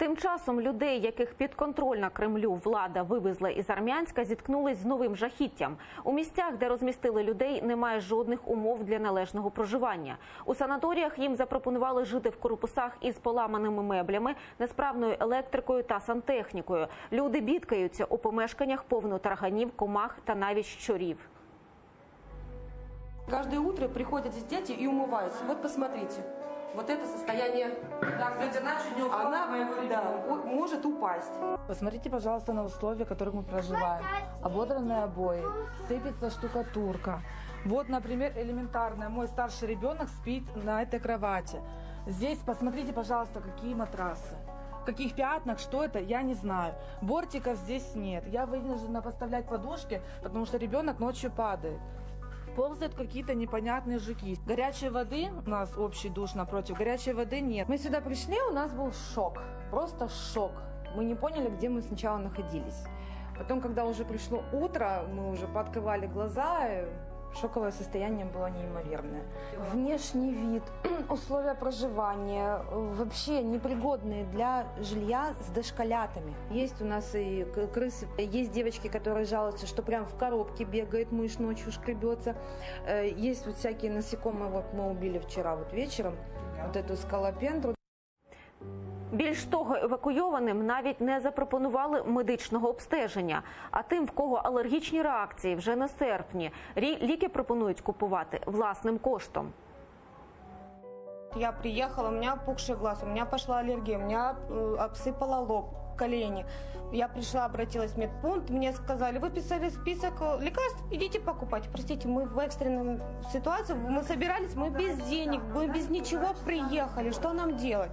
Тим часом людей, яких підконтрольна Кремлю влада вивезла із Армянська, зіткнулись з новим жахіттям. У місцях, де розмістили людей, немає жодних умов для належного проживання. У санаторіях їм запропонували жити в корпусах із поламаними меблями, несправною електрикою та сантехнікою. Люди бідкаються, у помешканнях повно тарганів, комах та навіть щурів. Каждое утро приходят здесь дети и умываются. Вот посмотрите. Вот это состояние, она может упасть. Посмотрите, пожалуйста, на условия, в которых мы проживаем. Ободранные обои, сыпется штукатурка. Вот, например, элементарное. Мой старший ребенок спит на этой кровати. Здесь, посмотрите, пожалуйста, какие матрасы. В каких пятнах, что это, я не знаю. Бортиков здесь нет. Я вынуждена поставлять подушки, потому что ребенок ночью падает. Ползают какие-то непонятные жуки. Горячей воды, у нас общий душ напротив, горячей воды нет. Мы сюда пришли, у нас был шок, просто шок. Мы не поняли, где мы сначала находились. Потом, когда уже пришло утро, мы уже пооткрывали глаза, шоковое состояние было неимоверное. Внешний вид, условия проживания вообще непригодные для жилья с дошколятами. Есть у нас и крысы, есть девочки, которые жалуются, что прям в коробке бегает мышь, ночью шкребется. Есть вот всякие насекомые, вот мы убили вчера вот вечером, вот эту скалопендру. Більш того, евакуйованим навіть не запропонували медичного обстеження. А тим, в кого алергічні реакції вже нестерпні, ліки пропонують купувати власним коштом. Я приехала, у меня опухший глаз, у меня пошла аллергия, у меня обсыпала лоб, колени. Я пришла, обратилась в медпункт, мне сказали, выписали список лекарств, идите покупать. Простите, мы в экстренной ситуации, мы собирались, мы без денег, мы без ничего приехали, что нам делать?